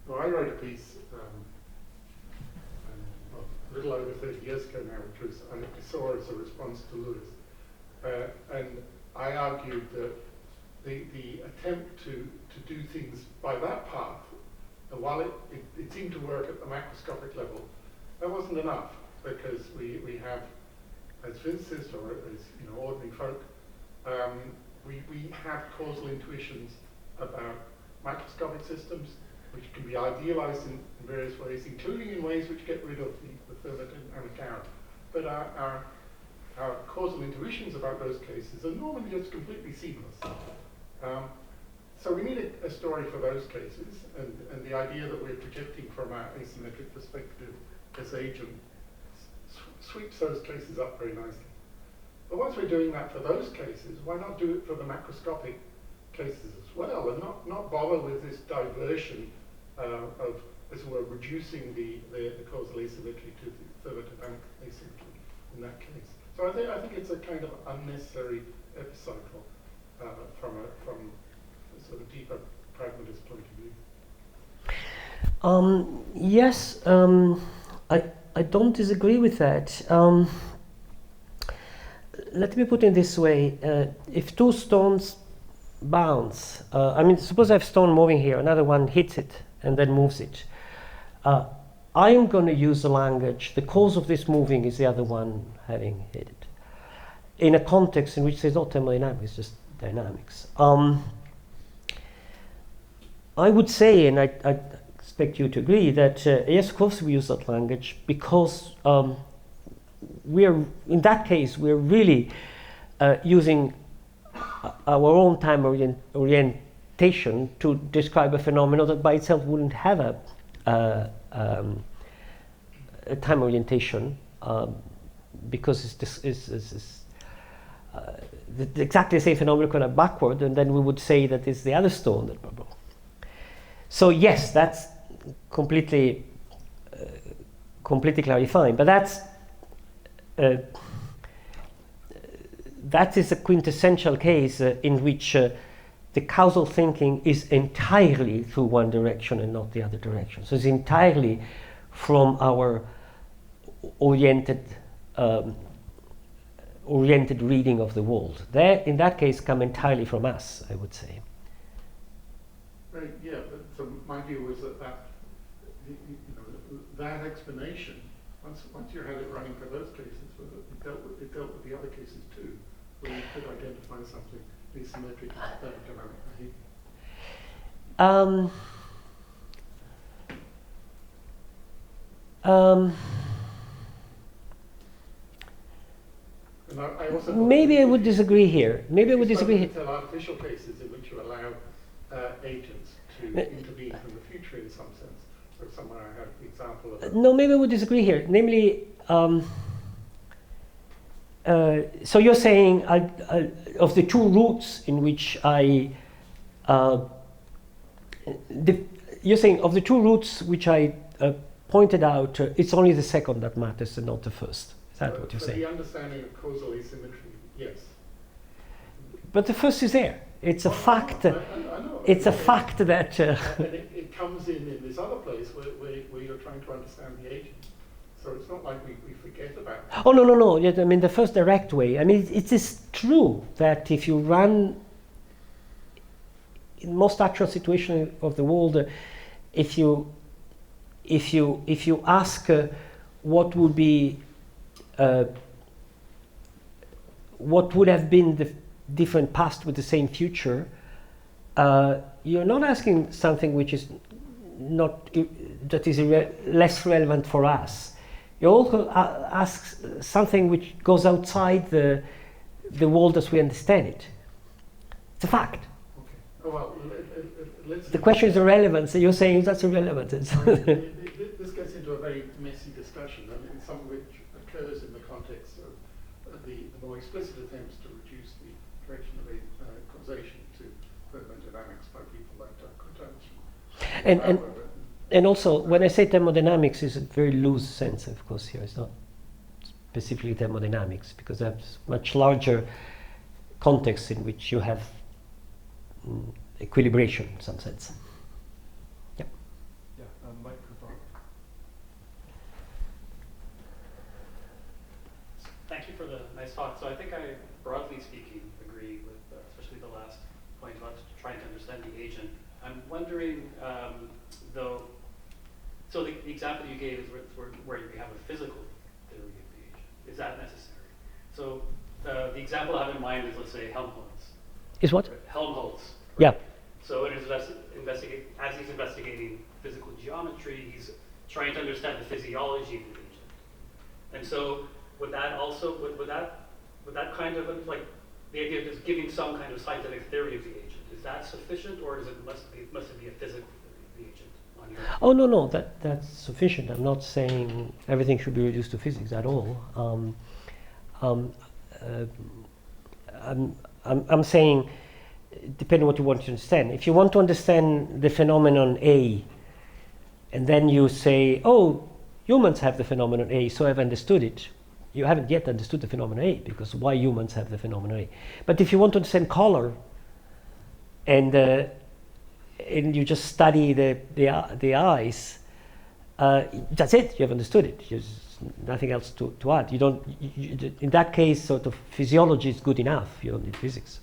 Well, I wrote a piece a little over 30 years ago now, which was I saw as a response to Lewis, and I argued that the attempt to do things by that path, while it seemed to work at the macroscopic level, that wasn't enough, because we have, as physicists or as ordinary folk, we have causal intuitions about macroscopic systems, which can be idealized in various ways, including in ways which get rid of the thermodynamic error. But our causal intuitions about those cases are normally just completely seamless. So we need a story for those cases, and the idea that we're projecting from our asymmetric perspective as agent sweeps those cases up very nicely. But once we're doing that for those cases, why not do it for the macroscopic cases as well, and not bother with this diversion of, as it were, reducing the causal asymmetry to the thermodynamic asymmetry in that case. So I think it's a kind of unnecessary epicycle from a sort of deeper pragmatist point of view. Yes, I don't disagree with that. Let me put it this way. If two stones bounce, I mean, suppose I have a stone moving here, another one hits it and then moves it. I am going to use the language, the cause of this moving is the other one having hit it, in a context in which there's not thermodynamics, it's just dynamics. I would say, and I expect you to agree, that yes, of course we use that language because we're, in that case, we're really using our own time orientation to describe a phenomenon that by itself wouldn't have a time orientation because it's exactly the same phenomenon kind of backward, and then we would say that it's the other stone that blah, blah. So yes, that's completely clarifying, but that is a quintessential case in which the causal thinking is entirely through one direction and not the other direction. So it's entirely from our oriented reading of the world. They, in that case, come entirely from us, I would say. Right. Yeah. But so my view was that that explanation, once you had it running for those cases, it dealt with the other cases too, where you could identify something asymmetric and thermodynamic behavior. Maybe I would disagree here. Maybe I would disagree here. There are artificial cases in which you allow agents to intervene from the future in some sense. So somewhere I have the example of... No, maybe I would disagree here. Namely, so you're saying of the two routes in which you're saying of the two routes which I pointed out, it's only the second that matters and not the first. Is that what you're saying? The understanding of causal asymmetry, yes. But the first is there. It's a fact. I know. It's a fact that. And it comes in this other place where you're trying to understand the agent. So it's not like we forget about it. Oh, no. Yeah, I mean, the first direct way. I mean, it is true that if you run in most actual situation of the world, if you ask what would be what would have been the different past with the same future, you're not asking something which is not that is less relevant for us. You also ask something which goes outside the world as we understand it. It's a fact. Okay. Oh, well, let's. The question is irrelevant, so you're saying that's irrelevant. This gets into a very messy discussion, and some of which occurs in the context of the more explicit attempts to reduce the direction of causation to thermodynamics by people like Causation. And also, when I say thermodynamics, it's a very loose sense, of course, here. It's not specifically thermodynamics, because that's much larger context in which you have equilibration in some sense. Yeah, microphone. Thank you for the nice talk. So I think I, broadly speaking, agree with especially the last point about trying to understand the agent. I'm wondering, though, so the example you gave is where you have a physical theory of the agent. Is that necessary? So the example I have in mind is, let's say, Helmholtz. Is what? Helmholtz. Right? Yeah. So it is as he's investigating physical geometry, he's trying to understand the physiology of the agent. And so would that also, would that kind of, like, the idea of just giving some kind of scientific theory of the agent, is that sufficient, or must it be a physical theory of the agent? Oh, no, that's sufficient. I'm not saying everything should be reduced to physics at all. I'm saying, depending on what you want to understand. If you want to understand the phenomenon A, and then you say, oh, humans have the phenomenon A, so I've understood it. You haven't yet understood the phenomenon A, because why humans have the phenomenon A. But if you want to understand color, and you just study the eyes, that's it. You have understood it. There's nothing else to add. You don't. In that case, sort of physiology is good enough. You don't need physics.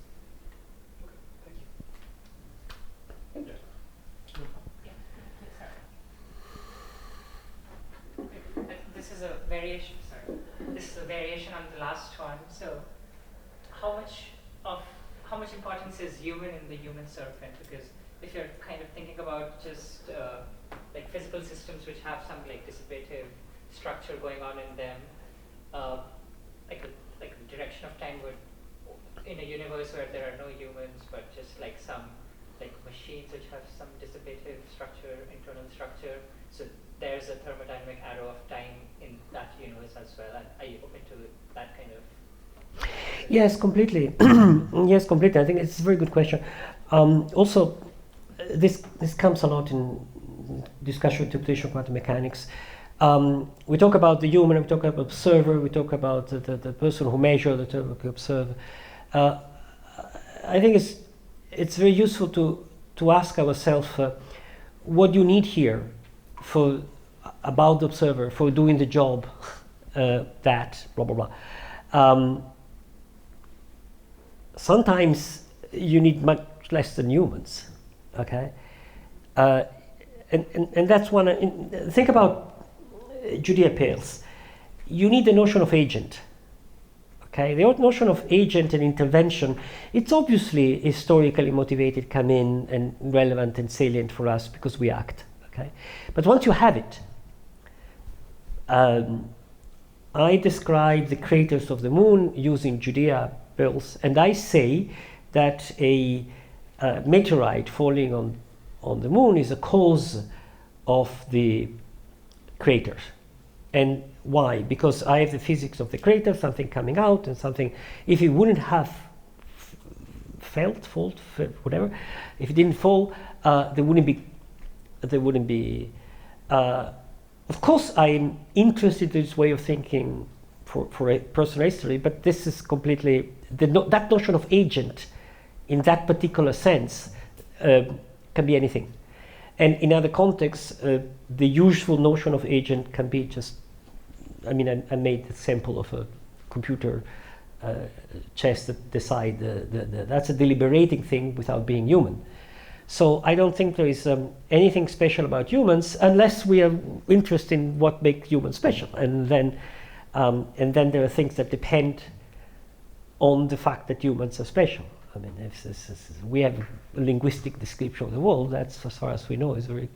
This is a variation. Sorry, this is a variation on the last one. So, how much importance is human in the human serpent? Because if you're kind of thinking about just like physical systems which have some like dissipative structure going on in them, like the direction of time would, in a universe where there are no humans but just like some like machines which have some dissipative structure, internal structure. So there's a thermodynamic arrow of time in that universe as well. And are you open to that kind of? Yes, completely. Yes, completely. I think it's a very good question. Also, this comes a lot in discussion with interpretation of quantum mechanics. We talk about the human, we talk about observer, we talk about the person who measures, the term who observe. I think it's very useful to ask ourselves what you need here about the observer for doing the job that blah blah blah. Sometimes you need much less than humans, okay? And that's one. Think about Judea Pearls. You need the notion of agent. Okay, the notion of agent and intervention, it's obviously historically motivated, come in and relevant and salient for us because we act. Okay, but once you have it, I describe the craters of the moon using Judea Pearls, and I say that a meteorite falling on the moon is a cause of the craters. And why? Because I have the physics of the crater, something coming out and something, if it wouldn't have whatever, if it didn't fall, there wouldn't be, of course I'm interested in this way of thinking for a personal history, but this is completely, that notion of agent in that particular sense, can be anything. And in other contexts, the useful notion of agent can be just, I mean, I made the example of a computer chess that decide that's a deliberating thing without being human. So I don't think there is anything special about humans unless we are interested in what makes humans special. And then there are things that depend on the fact that humans are special. I mean, if we have a linguistic description of the world, that's, as far as we know, is very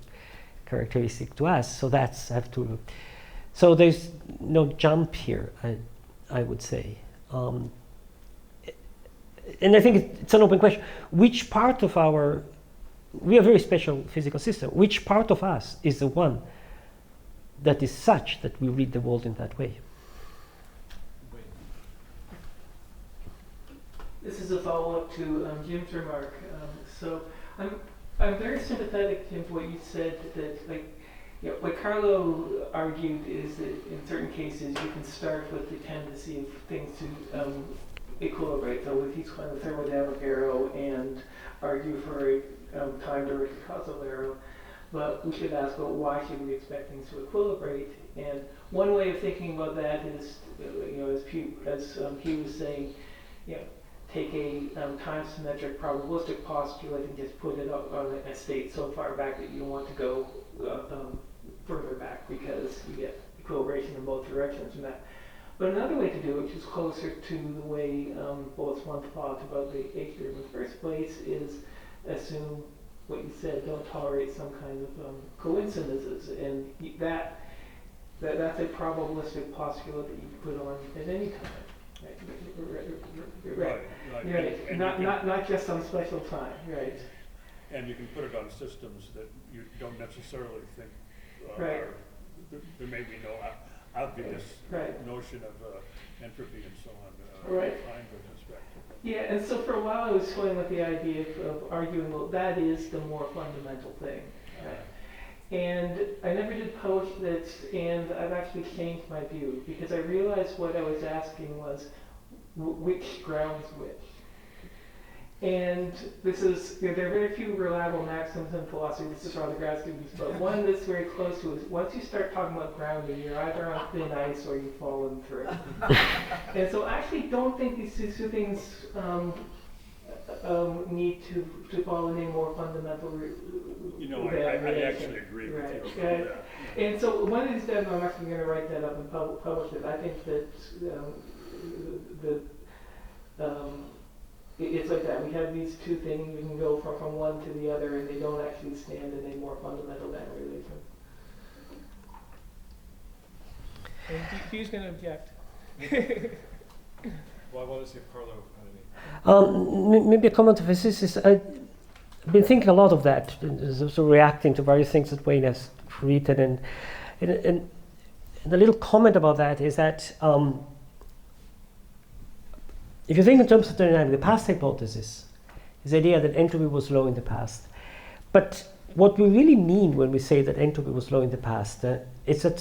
characteristic to us. So that's have to. So there's no jump here, I would say. And I think it's an open question. Which part of our, we are a very special physical system. Which part of us is the one that is such that we read the world in that way? This is a follow-up to Jim's remark. So I'm very sympathetic, Jim, to what you said, that what Carlo argued is that in certain cases you can start with the tendency of things to equilibrate. So with he's calling the thermodynamic arrow and argue for a time-directed causal arrow. But we should ask, well, why should we expect things to equilibrate? And one way of thinking about that is, as he was saying, take a time-symmetric probabilistic postulate and just put it up on a state so far back that you don't want to go further back because you get equilibration in both directions from that. But another way to do it, which is closer to the way Boltzmann thought about the H theorem in the first place, is assume what you said, don't tolerate some kind of coincidences. And that's a probabilistic postulate that you can put on at any time. Right. Not just on special time, right? And you can put it on systems that you don't necessarily think right. There may be no obvious notion of entropy and so on. Right. Time with respect to. Yeah, and so for a while I was toying with the idea of arguing, well, that is the more fundamental thing. Right? And I never did publish this, and I've actually changed my view because I realized what I was asking was which grounds which. And this is, there are very few reliable maxims in philosophy. This is for other grad students, but one that's very close to is once you start talking about grounding, you're either on thin ice or you've fallen through. And so I actually don't think these two things need to fall in a more fundamental I actually agree with you on that. And so one of these days, I'm actually going to write that up and publish it. I think that it's like that. We have these two things. We can go from one to the other, and they don't actually stand in a more fundamental relation. And who's going to object? Well, I want to see if Carlo. Maybe a comment of physicist. I've been thinking a lot of that, so reacting to various things that Wayne has written, and the little comment about that is that if you think in terms of thermodynamics, the past hypothesis is the idea that entropy was low in the past. But what we really mean when we say that entropy was low in the past is that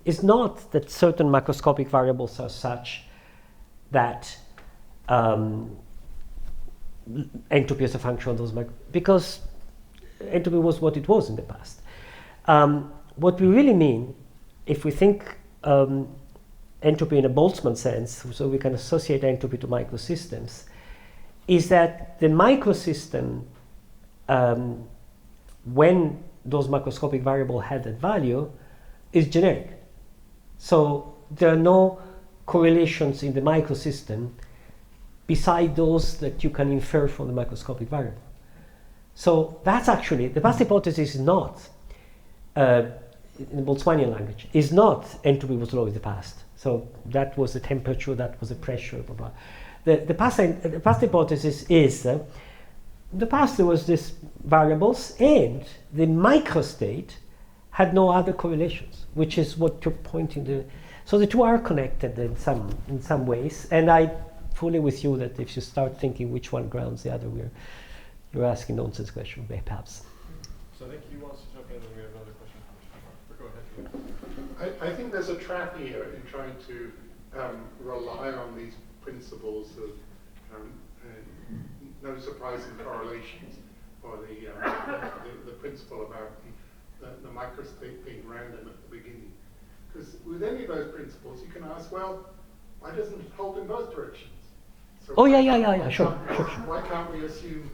it's not that certain macroscopic variables are such that entropy is a function of those because entropy was what it was in the past. What we really mean, if we think entropy in a Boltzmann sense, so we can associate entropy to microsystems, is that the microsystem, when those macroscopic variables had that value, is generic. So there are no correlations in the microsystem beside those that you can infer from the microscopic variable. So that's actually, the past hypothesis is not, in the Boltzmannian language, is not entropy was low in the past. So that was the temperature, that was the pressure, blah, blah. The past hypothesis is, the past there was these variables and the microstate had no other correlations, which is what you're pointing to. So the two are connected in some ways, and I fully with you that if you start thinking which one grounds the other, you're asking nonsense question, perhaps. So I think he wants to jump in, and we have another question. Go ahead. I think there's a trap here in trying to rely on these principles of no surprising correlations, or the principle about the microstate being random at the beginning. Because with any of those principles, you can ask, well, why doesn't it hold in both directions? So Oh, yeah, sure. Why can't we assume,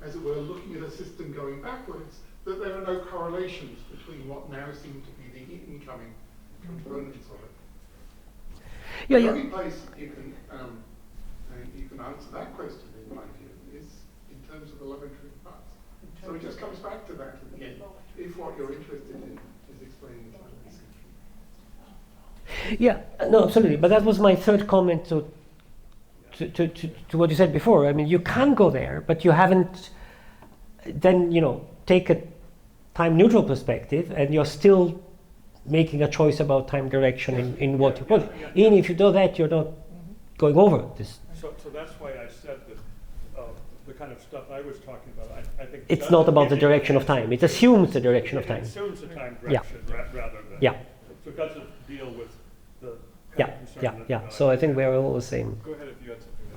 as it were, looking at a system going backwards, that there are no correlations between what now seem to be the incoming components of it? Yeah, The only place you can answer that question, in my view, is in terms of elementary parts. So it just comes back to that at the end, if what you're interested in is explaining time essentially. Yeah, no, absolutely. But that was my third comment to what you said before. I mean, you can go there, but you haven't then, take a time neutral perspective, and you're still making a choice about time direction in what you put. Even if you do that, you're not going over this. So that's why I said that the kind of stuff I was talking about, I think It's not about the direction of time. It assumes the direction of time. It assumes the time direction rather than. Yeah. So it doesn't deal with the. Yeah. So I think we're all the same. Go ahead if you had something to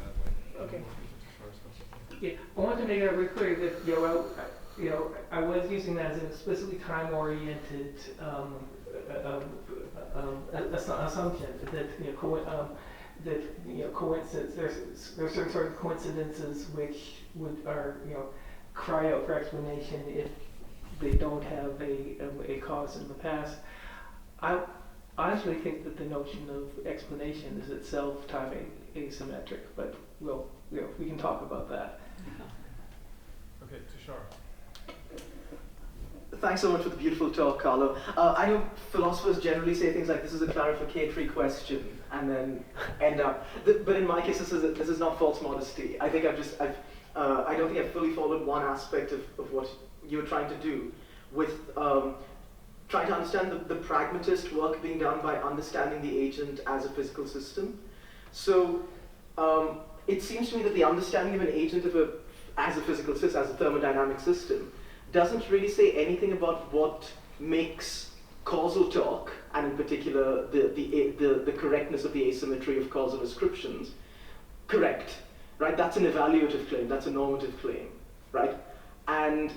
add. Okay. Yeah, I want to make it very clear that I was using that as an explicitly time-oriented assumption that coincidence. There's certain sort of coincidences which are cry out for explanation if they don't have a cause in the past. I honestly think that the notion of explanation is itself time asymmetric, but we can talk about that. Okay, Tushar. Thanks so much for the beautiful talk, Carlo. I know philosophers generally say things like, this is a clarificatory question, and then end up. But in my case, this is not false modesty. I think I don't think I've fully followed one aspect of what you were trying to do with trying to understand the pragmatist work being done by understanding the agent as a physical system. So it seems to me that the understanding of an agent as a physical system, as a thermodynamic system, doesn't really say anything about what makes causal talk, and in particular the correctness of the asymmetry of causal ascriptions, correct, right? That's an evaluative claim, that's a normative claim, right? And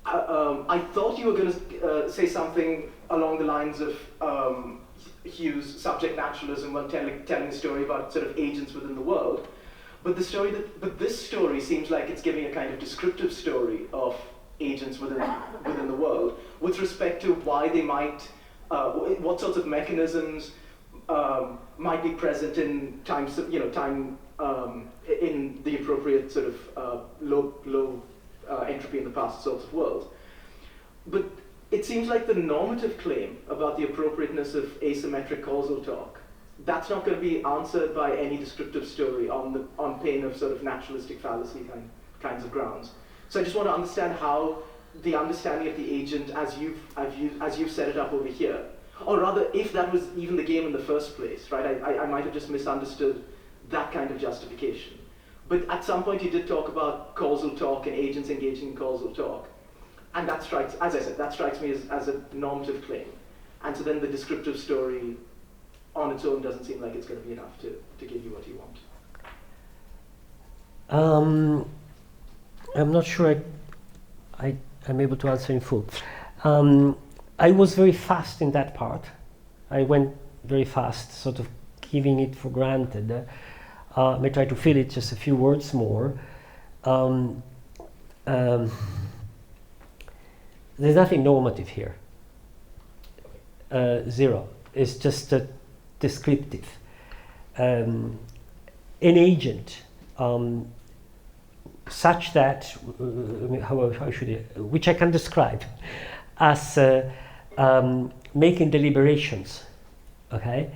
I thought you were going to say something along the lines of Hume's subject naturalism when telling a story about sort of agents within the world, but this story seems like it's giving a kind of descriptive story of agents within the world with respect to why they might, what sorts of mechanisms might be present in time in the appropriate sort of low entropy in the past sorts of worlds. But it seems like the normative claim about the appropriateness of asymmetric causal talk, that's not going to be answered by any descriptive story on pain of sort of naturalistic fallacy kinds of grounds. So I just want to understand how the understanding of the agent as you've set it up over here, or rather if that was even the game in the first place, right? I might have just misunderstood that kind of justification. But at some point you did talk about causal talk and agents engaging in causal talk. And that strikes, as I said, that strikes me as a normative claim. And so then the descriptive story on its own doesn't seem like it's going to be enough to give you what you want. I'm not sure I'm able to answer in full. I was very fast in that part. I went very fast, sort of giving it for granted. I may try to fill it just a few words more. There's nothing normative here. Zero. It's just descriptive. An agent such that, how should I, which I can describe as making deliberations, okay?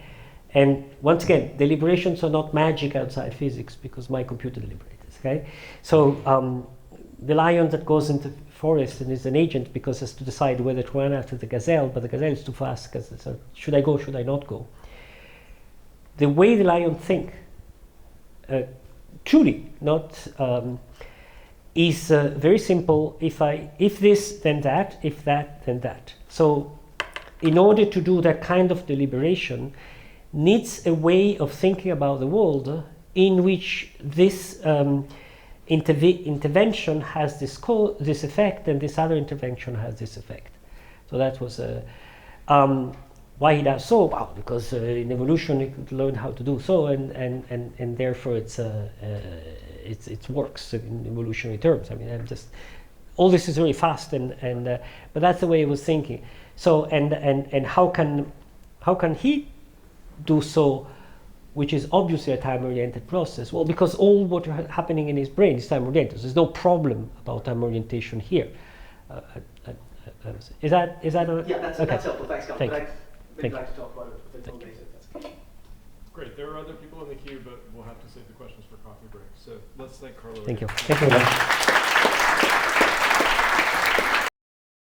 And once again, deliberations are not magic outside physics because my computer deliberates, okay? So the lion that goes into the forest and is an agent because has to decide whether to run after the gazelle, but the gazelle is too fast, so should I go, should I not go? The way the lion thinks, truly, not is very simple. If this, then that. If that, then that. So, in order to do that kind of deliberation, needs a way of thinking about the world in which this intervention has this effect, and this other intervention has this effect. So that was why he does so. Well, because in evolution he could learn how to do so, and therefore it works in evolutionary terms. I mean, I'm just all this is very fast, but that's the way he was thinking. So and how can he do so, which is obviously a time-oriented process? Well, because all what is happening in his brain is time-oriented. There's no problem about time orientation here. Is that a, yeah? That's helpful. Thanks, Carl. Thank But you. I'd like to talk about it a bit more later. That's okay. Great. There are other people in the queue, but we'll have to save the questions for coffee break. So let's thank Carlo. Thank you. Thank you very much.